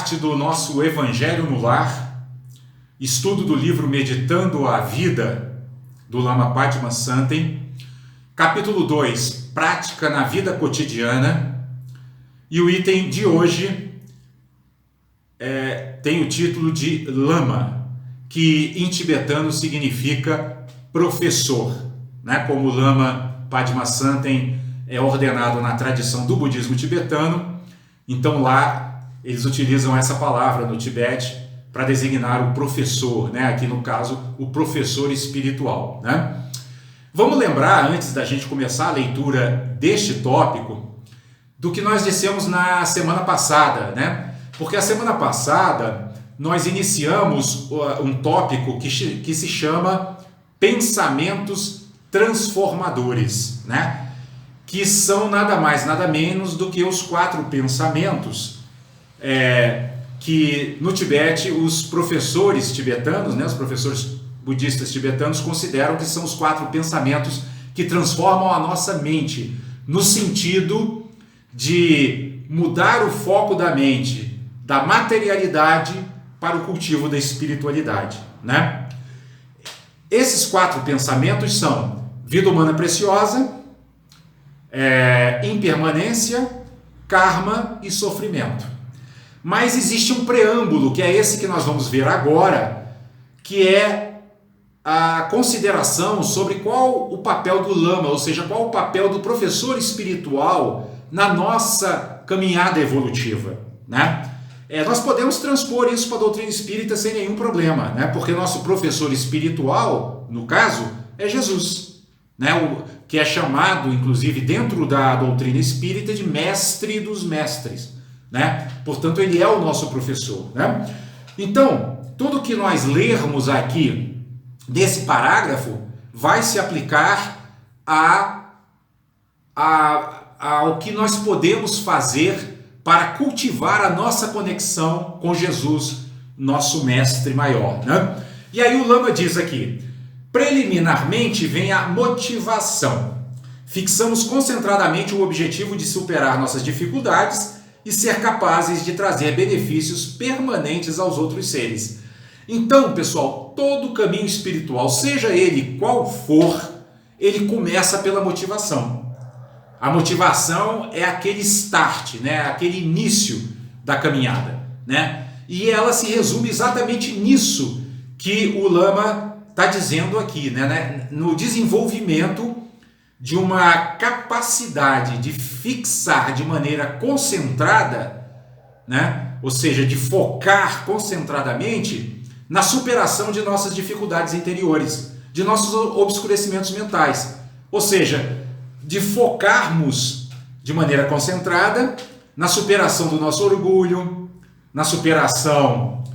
parte do nosso Evangelho no Lar, estudo do livro Meditando a Vida, do Lama Padmasambhava, capítulo 2, Prática na Vida Cotidiana, e o item de hoje tem o título de Lama, que em tibetano significa professor, né? Como o Lama Padmasambhava é ordenado na tradição do budismo tibetano, então lá eles utilizam essa palavra no Tibete para designar o professor, né? Aqui no caso o professor espiritual, né? Vamos lembrar, antes da gente começar a leitura deste tópico, do que nós dissemos na semana passada, né? Porque a semana passada nós iniciamos um tópico que se chama pensamentos transformadores, né? Que são nada mais, nada menos do que os 4 pensamentos que no Tibete os professores tibetanos, né, os professores budistas tibetanos consideram que são os 4 pensamentos que transformam a nossa mente, no sentido de mudar o foco da mente, da materialidade para o cultivo da espiritualidade, né? Esses 4 pensamentos são vida humana preciosa, impermanência, karma e sofrimento. Mas existe um preâmbulo, que é esse que nós vamos ver agora, que é a consideração sobre qual o papel do Lama, ou seja, qual o papel do professor espiritual na nossa caminhada evolutiva, né? Nós podemos transpor isso para a doutrina espírita sem nenhum problema, né? Porque nosso professor espiritual, no caso, é Jesus, né? Que é chamado, inclusive, dentro da doutrina espírita, de mestre dos mestres, né? Portanto, ele é o nosso professor, né? Então, tudo que nós lermos aqui desse parágrafo vai se aplicar ao que nós podemos fazer para cultivar a nossa conexão com Jesus, nosso mestre maior, né? E aí o Lama diz aqui: preliminarmente vem a motivação. Fixamos concentradamente o objetivo de superar nossas dificuldades e ser capazes de trazer benefícios permanentes aos outros seres. Então, pessoal, todo caminho espiritual, seja ele qual for, ele começa pela motivação. A motivação é aquele start, né? Aquele início da caminhada, né? E ela se resume exatamente nisso que o Lama está dizendo aqui, né? No desenvolvimento de uma capacidade de fixar de maneira concentrada, né? Ou seja, de focar concentradamente na superação de nossas dificuldades interiores, de nossos obscurecimentos mentais. Ou seja, de focarmos de maneira concentrada na superação do nosso orgulho, na superação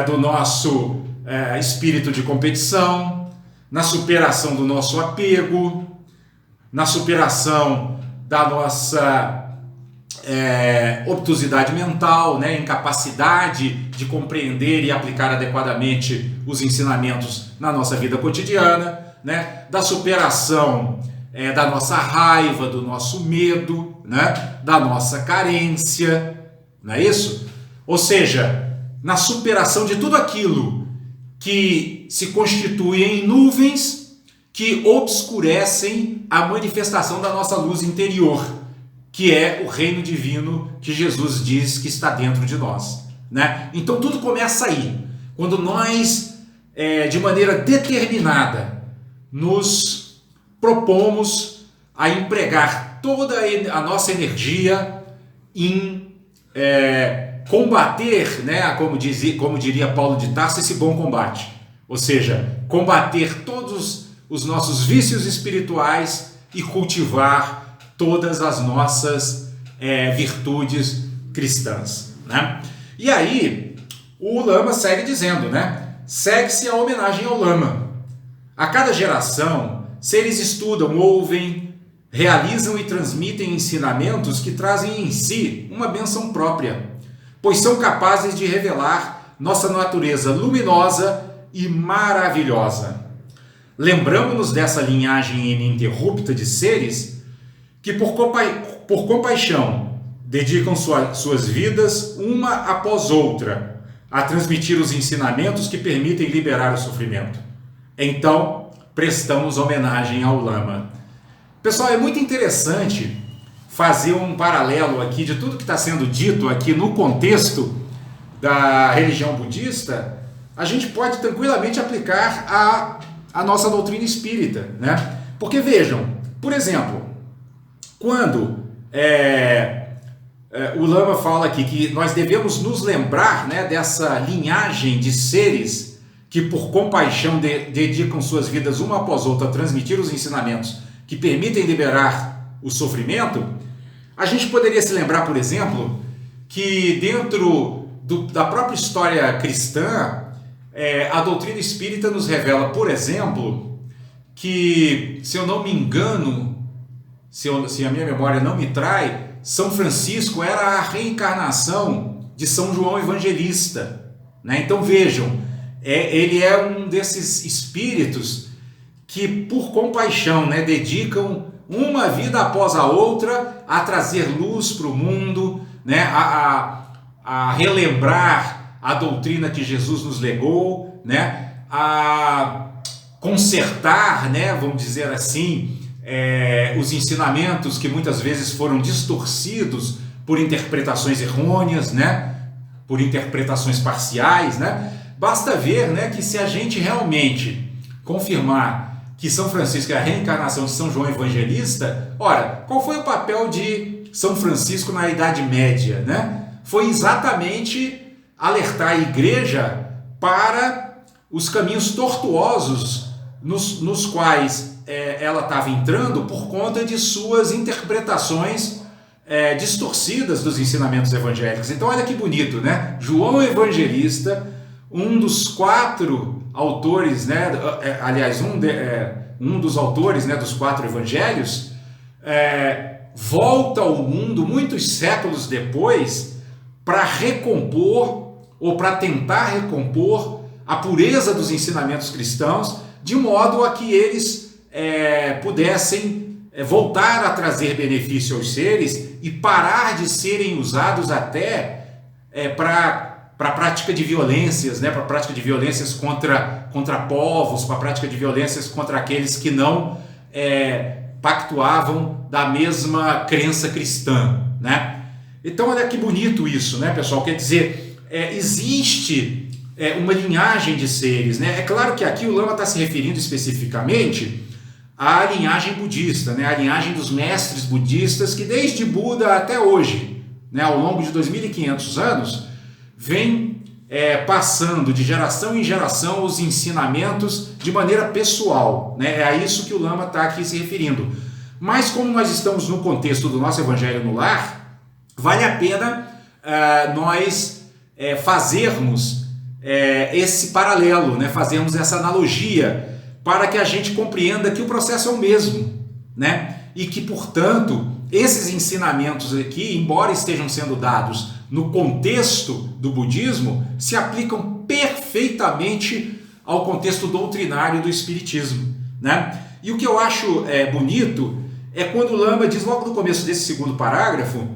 do nosso espírito de competição, na superação do nosso apego, na superação da nossa obtusidade mental, né, incapacidade de compreender e aplicar adequadamente os ensinamentos na nossa vida cotidiana, né, da superação da nossa raiva, do nosso medo, né, da nossa carência, não é isso? Ou seja, na superação de tudo aquilo que se constitui em nuvens que obscurecem a manifestação da nossa luz interior, que é o reino divino que Jesus diz que está dentro de nós, né? Então tudo começa aí, quando nós, de maneira determinada, nos propomos a empregar toda a nossa energia em combater, né, como diria Paulo de Tarso, esse bom combate. Ou seja, combater todos os nossos vícios espirituais e cultivar todas as nossas virtudes cristãs, né? E aí, o Lama segue dizendo, né? Segue-se a homenagem ao Lama. A cada geração, seres estudam, ouvem, realizam e transmitem ensinamentos que trazem em si uma bênção própria, pois são capazes de revelar nossa natureza luminosa e maravilhosa. Lembramos-nos dessa linhagem ininterrupta de seres que, por compaixão dedicam suas vidas uma após outra a transmitir os ensinamentos que permitem liberar o sofrimento. Então, prestamos homenagem ao Lama. Pessoal, é muito interessante fazer um paralelo aqui de tudo que está sendo dito aqui no contexto da religião budista. A gente pode tranquilamente aplicar a nossa doutrina espírita, né? Porque vejam, por exemplo, quando o Lama fala aqui que nós devemos nos lembrar, né, dessa linhagem de seres que por compaixão dedicam suas vidas uma após outra a transmitir os ensinamentos que permitem liberar o sofrimento, a gente poderia se lembrar, por exemplo, que dentro da própria história cristã, a doutrina espírita nos revela, por exemplo, que, se eu não me engano, se a minha memória não me trai, São Francisco era a reencarnação de São João Evangelista, né? Então vejam, ele é um desses espíritos que por compaixão, né, dedicam uma vida após a outra a trazer luz para o mundo, né, a relembrar a doutrina que Jesus nos legou, né, a consertar, né, vamos dizer assim, os ensinamentos que muitas vezes foram distorcidos por interpretações errôneas, né, por interpretações parciais, né. Basta ver, né, que se a gente realmente confirmar que São Francisco é a reencarnação de São João Evangelista, ora, qual foi o papel de São Francisco na Idade Média, né? Foi exatamente alertar a igreja para os caminhos tortuosos nos quais ela estava entrando por conta de suas interpretações distorcidas dos ensinamentos evangélicos. Então olha que bonito, né? João Evangelista, um dos 4 autores, né? Aliás, um dos autores, né, dos 4 evangelhos, volta ao mundo muitos séculos depois para recompor ou para tentar recompor a pureza dos ensinamentos cristãos, de modo a que eles pudessem voltar a trazer benefício aos seres e parar de serem usados até para a prática de violências, né? Para a prática de violências contra povos, para a prática de violências contra aqueles que não pactuavam da mesma crença cristã, né? Então olha que bonito isso, né, pessoal? Quer dizer, existe uma linhagem de seres, né? É claro que aqui o Lama está se referindo especificamente à linhagem budista, né? A linhagem dos mestres budistas que desde Buda até hoje, né, ao longo de 2.500 anos, vem passando de geração em geração os ensinamentos de maneira pessoal, né? É a isso que o Lama está aqui se referindo. Mas como nós estamos no contexto do nosso Evangelho no Lar, vale a pena nós fazermos esse paralelo, né? Fazermos essa analogia para que a gente compreenda que o processo é o mesmo, né? E que, portanto, esses ensinamentos aqui, embora estejam sendo dados no contexto do budismo, se aplicam perfeitamente ao contexto doutrinário do espiritismo, né? E o que eu acho bonito é quando o Lama diz logo no começo desse segundo parágrafo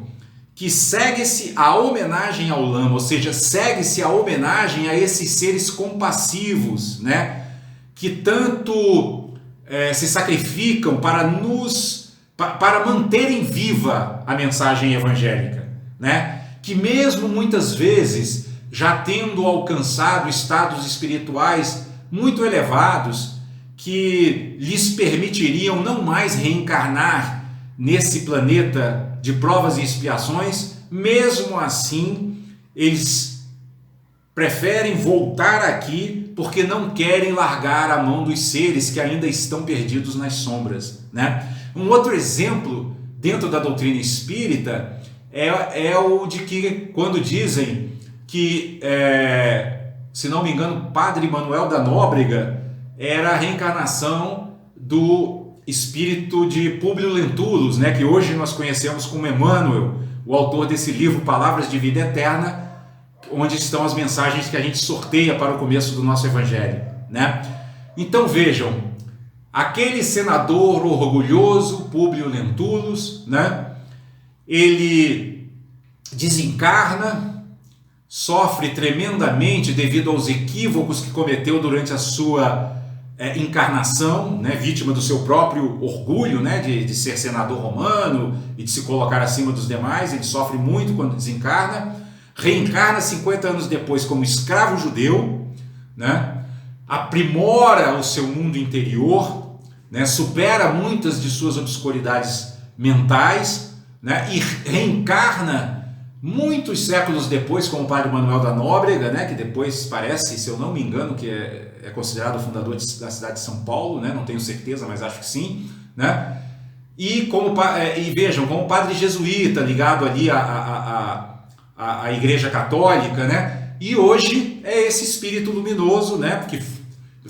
que segue-se a homenagem ao Lama, ou seja, segue-se a homenagem a esses seres compassivos, né? Que tanto se sacrificam para manterem viva a mensagem evangélica, né? Que mesmo muitas vezes já tendo alcançado estados espirituais muito elevados que lhes permitiriam não mais reencarnar nesse planeta de provas e expiações, mesmo assim eles preferem voltar aqui porque não querem largar a mão dos seres que ainda estão perdidos nas sombras, né? Um outro exemplo dentro da doutrina espírita é o de que quando dizem que, se não me engano, Padre Manuel da Nóbrega era a reencarnação do espírito de Públio Lentulus, né, que hoje nós conhecemos como Emmanuel, o autor desse livro Palavras de Vida Eterna, onde estão as mensagens que a gente sorteia para o começo do nosso Evangelho, né? Então vejam, aquele senador orgulhoso, Públio Lentulus, né, ele desencarna, sofre tremendamente devido aos equívocos que cometeu durante a sua encarnação, né, vítima do seu próprio orgulho, né, de ser senador romano e de se colocar acima dos demais. Ele sofre muito quando desencarna, reencarna 50 anos depois como escravo judeu, né, aprimora o seu mundo interior, né, supera muitas de suas obscuridades mentais, né, e reencarna muitos séculos depois como o padre Manuel da Nóbrega, né, que depois parece, se eu não me engano, que é considerado o fundador da cidade de São Paulo, né, não tenho certeza, mas acho que sim, né, e vejam, como padre jesuíta ligado ali à Igreja Católica, né, e hoje é esse espírito luminoso, né,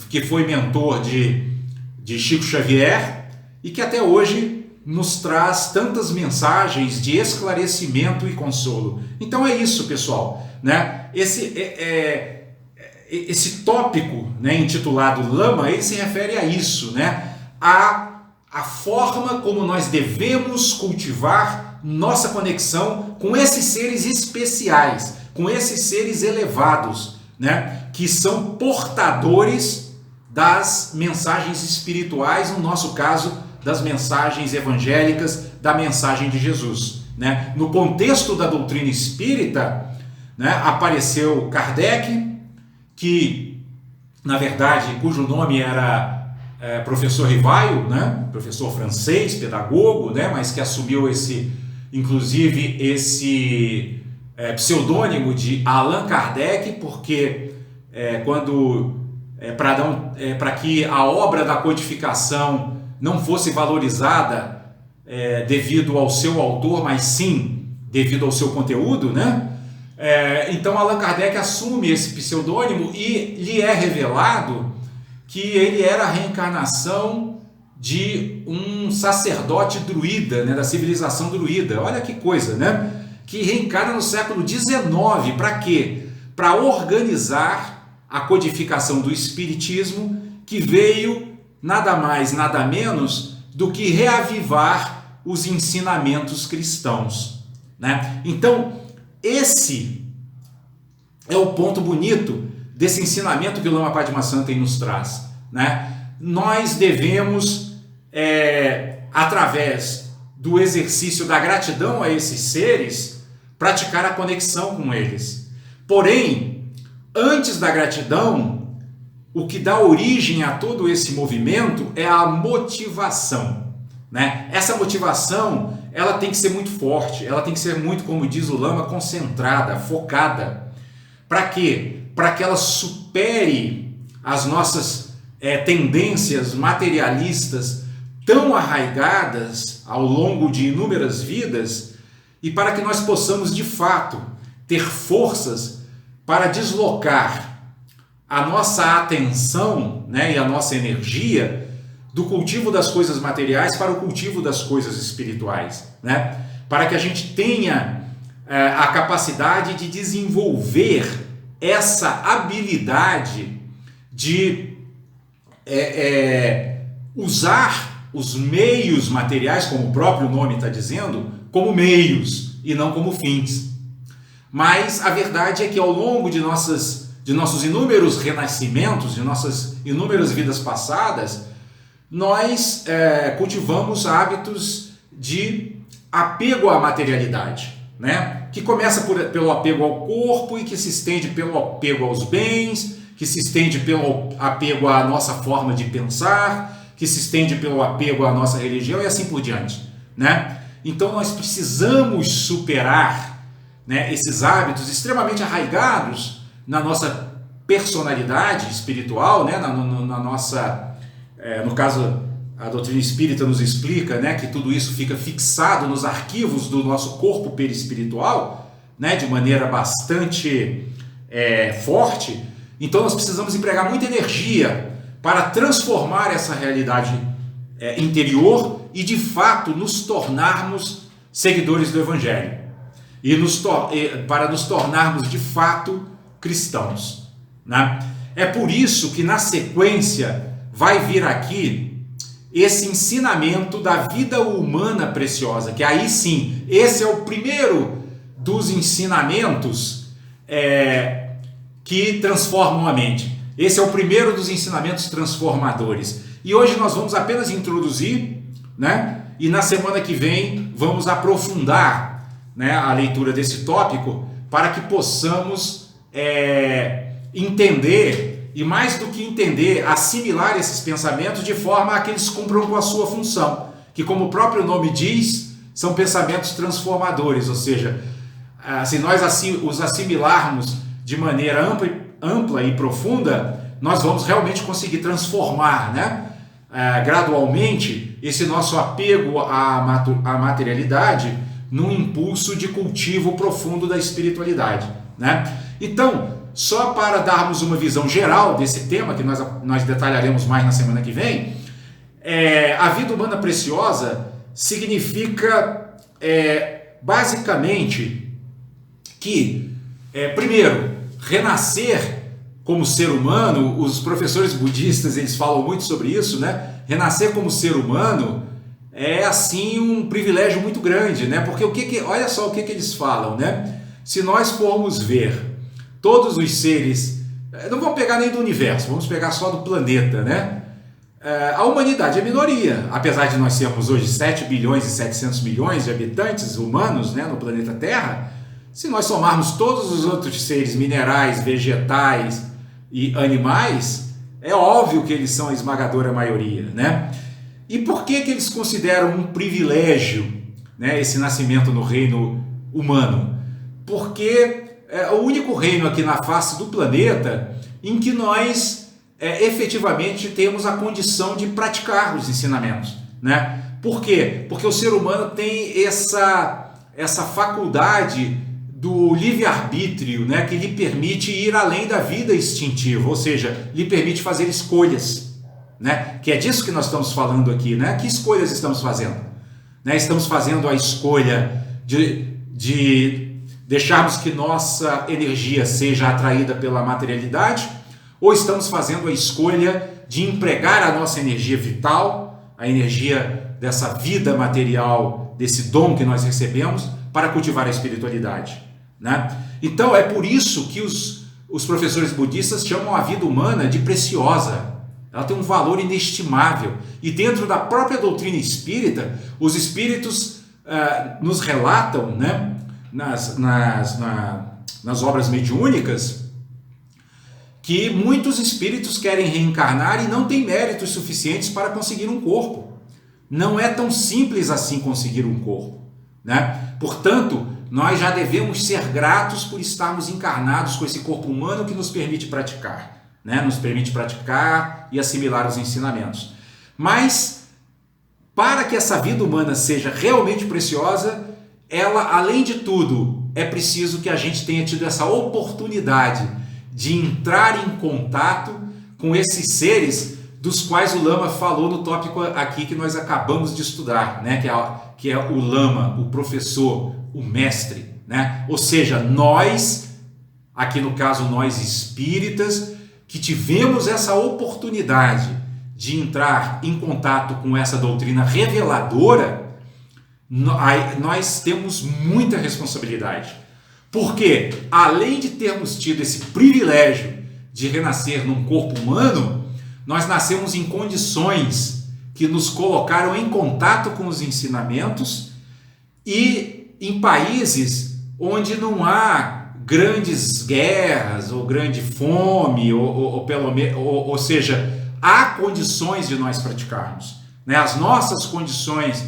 que foi mentor de Chico Xavier e que até hoje nos traz tantas mensagens de esclarecimento e consolo. Então é isso, pessoal, né? Esse tópico, né, intitulado Lama, ele se refere a isso, né? A forma como nós devemos cultivar nossa conexão com esses seres especiais, com esses seres elevados, né, que são portadores das mensagens espirituais, no nosso caso, das mensagens evangélicas, da mensagem de Jesus, né? No contexto da doutrina espírita, né, apareceu Kardec, que, na verdade, cujo nome era professor Rivaio, né, professor francês, pedagogo, né, mas que assumiu inclusive esse pseudônimo de Allan Kardec, porque para que a obra da codificação não fosse valorizada devido ao seu autor, mas sim devido ao seu conteúdo, né? Então Allan Kardec assume esse pseudônimo e lhe é revelado que ele era a reencarnação de um sacerdote druida, né, da civilização druida. Olha que coisa, né? Que reencarna no século XIX. Para quê? Para organizar a codificação do espiritismo, que veio nada mais, nada menos do que reavivar os ensinamentos cristãos, né? Então, esse é o ponto bonito desse ensinamento que o Lama Padma Santa nos traz, né? Nós devemos, através do exercício da gratidão a esses seres, praticar a conexão com eles. Porém, antes da gratidão, o que dá origem a todo esse movimento é a motivação, né? Essa motivação, ela tem que ser muito forte, ela tem que ser muito, como diz o Lama, concentrada, focada. Para quê? Para que ela supere as nossas tendências materialistas tão arraigadas ao longo de inúmeras vidas e para que nós possamos, de fato, ter forças para deslocar a nossa atenção, né, e a nossa energia do cultivo das coisas materiais para o cultivo das coisas espirituais, né? Para que a gente tenha a capacidade de desenvolver essa habilidade de usar os meios materiais, como o próprio nome está dizendo, como meios e não como fins. Mas a verdade é que ao longo de nossos inúmeros renascimentos, de nossas inúmeras vidas passadas, nós cultivamos hábitos de apego à materialidade, né? Que começa pelo apego ao corpo e que se estende pelo apego aos bens, que se estende pelo apego à nossa forma de pensar, que se estende pelo apego à nossa religião e assim por diante, né? Então nós precisamos superar, né, esses hábitos extremamente arraigados na nossa personalidade espiritual, né, na nossa, no caso a doutrina espírita nos explica, né, que tudo isso fica fixado nos arquivos do nosso corpo perispiritual, né, de maneira bastante forte. Então nós precisamos empregar muita energia para transformar essa realidade interior e de fato nos tornarmos seguidores do Evangelho e para nos tornarmos de fato cristãos, né? É por isso que na sequência vai vir aqui esse ensinamento da vida humana preciosa, que aí sim, esse é o primeiro dos ensinamentos que transformam a mente. Esse é o primeiro dos ensinamentos transformadores. E hoje nós vamos apenas introduzir, né? E na semana que vem vamos aprofundar, né, a leitura desse tópico para que possamos entender, e mais do que entender, assimilar esses pensamentos de forma a que eles cumpram com a sua função, que, como o próprio nome diz, são pensamentos transformadores, ou seja, se nós os assimilarmos de maneira ampla e profunda, nós vamos realmente conseguir transformar, né, gradualmente esse nosso apego à materialidade num impulso de cultivo profundo da espiritualidade, né? Então, só para darmos uma visão geral desse tema, que nós detalharemos mais na semana que vem, a vida humana preciosa significa basicamente que, primeiro, renascer como ser humano. Os professores budistas, eles falam muito sobre isso, né? Renascer como ser humano é assim um privilégio muito grande, né? Porque olha só o que eles falam, né? Se nós formos ver todos os seres, não vamos pegar nem do universo, vamos pegar só do planeta, né? A humanidade é minoria, apesar de nós sermos hoje 7 bilhões e 700 milhões de habitantes humanos, né, no planeta Terra. Se nós somarmos todos os outros seres minerais, vegetais e animais, é óbvio que eles são a esmagadora maioria, né? E por que eles consideram um privilégio, né, esse nascimento no reino humano? Porque é o único reino aqui na face do planeta em que nós efetivamente temos a condição de praticar os ensinamentos, né? Por quê? Porque o ser humano tem essa faculdade do livre-arbítrio, né, que lhe permite ir além da vida instintiva, ou seja, lhe permite fazer escolhas, né? Que é disso que nós estamos falando aqui, né? Que escolhas estamos fazendo? Né? Estamos fazendo a escolha de deixarmos que nossa energia seja atraída pela materialidade, ou estamos fazendo a escolha de empregar a nossa energia vital, a energia dessa vida material, desse dom que nós recebemos, para cultivar a espiritualidade, né? Então é por isso que os professores budistas chamam a vida humana de preciosa. Ela tem um valor inestimável. E dentro da própria doutrina espírita, os espíritos nos relatam, né, nas obras mediúnicas, que muitos espíritos querem reencarnar e não têm méritos suficientes para conseguir um corpo. Não é tão simples assim conseguir um corpo, né? Portanto, nós já devemos ser gratos por estarmos encarnados com esse corpo humano que nos permite praticar, né? Nos permite praticar e assimilar os ensinamentos. Mas, para que essa vida humana seja realmente preciosa, ela, além de tudo, é preciso que a gente tenha tido essa oportunidade de entrar em contato com esses seres dos quais o Lama falou no tópico aqui que nós acabamos de estudar, né? Que é o Lama, o professor, o mestre, né? Ou seja, nós, aqui no caso nós espíritas, que tivemos essa oportunidade de entrar em contato com essa doutrina reveladora, nós temos muita responsabilidade. Porque, além de termos tido esse privilégio de renascer num corpo humano, nós nascemos em condições que nos colocaram em contato com os ensinamentos e em países onde não há grandes guerras ou grande fome, ou seja, há condições de nós praticarmos, né? As nossas condições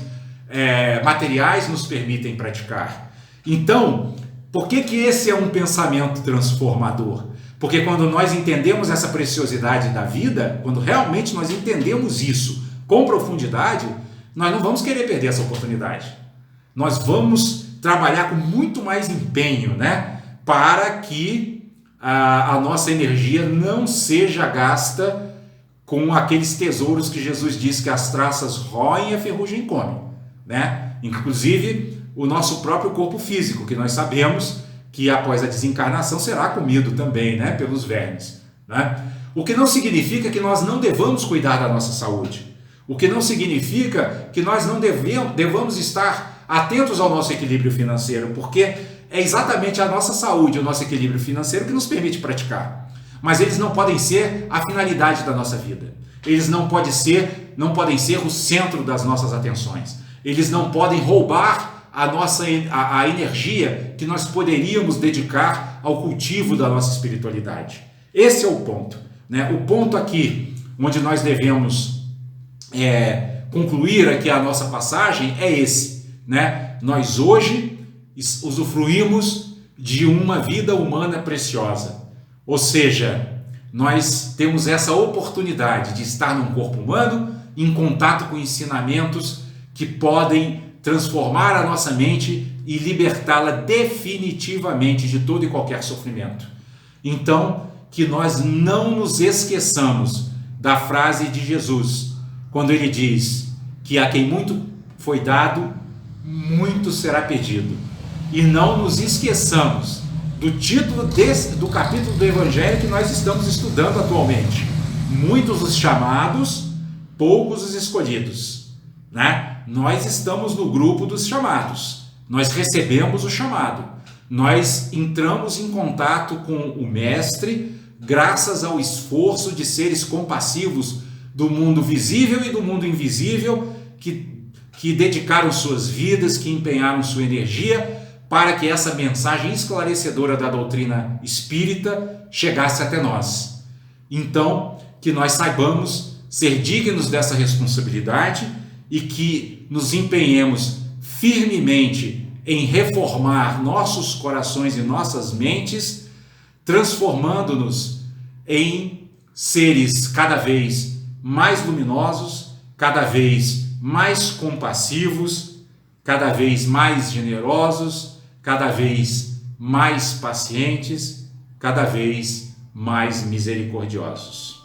materiais nos permitem praticar. Então, por que esse é um pensamento transformador? Porque quando nós entendemos essa preciosidade da vida, quando realmente nós entendemos isso com profundidade, nós não vamos querer perder essa oportunidade. Nós vamos trabalhar com muito mais empenho, né, para que a nossa energia não seja gasta com aqueles tesouros que Jesus diz que as traças roem e a ferrugem come, né? Inclusive o nosso próprio corpo físico, que nós sabemos que após a desencarnação será comido também, né, pelos vermes, né? O que não significa que nós não devamos cuidar da nossa saúde. O que não significa que nós não devamos estar atentos ao nosso equilíbrio financeiro, porque é exatamente a nossa saúde, o nosso equilíbrio financeiro que nos permite praticar. Mas eles não podem ser a finalidade da nossa vida. Eles não podem ser o centro das nossas atenções. Eles não podem roubar a energia que nós poderíamos dedicar ao cultivo da nossa espiritualidade. Esse é o ponto, né? O ponto aqui, onde nós devemos concluir aqui a nossa passagem, é esse, né? Nós hoje usufruímos de uma vida humana preciosa. Ou seja, nós temos essa oportunidade de estar num corpo humano em contato com ensinamentos que podem transformar a nossa mente e libertá-la definitivamente de todo e qualquer sofrimento. Então, que nós não nos esqueçamos da frase de Jesus, quando ele diz que a quem muito foi dado, muito será pedido. E não nos esqueçamos do título do capítulo do Evangelho que nós estamos estudando atualmente. Muitos os chamados, poucos os escolhidos, né? Nós estamos no grupo dos chamados, nós recebemos o chamado, nós entramos em contato com o Mestre graças ao esforço de seres compassivos do mundo visível e do mundo invisível que dedicaram suas vidas, que empenharam sua energia para que essa mensagem esclarecedora da doutrina espírita chegasse até nós. Então, que nós saibamos ser dignos dessa responsabilidade e que nos empenhemos firmemente em reformar nossos corações e nossas mentes, transformando-nos em seres cada vez mais luminosos, cada vez mais compassivos, cada vez mais generosos, cada vez mais pacientes, cada vez mais misericordiosos.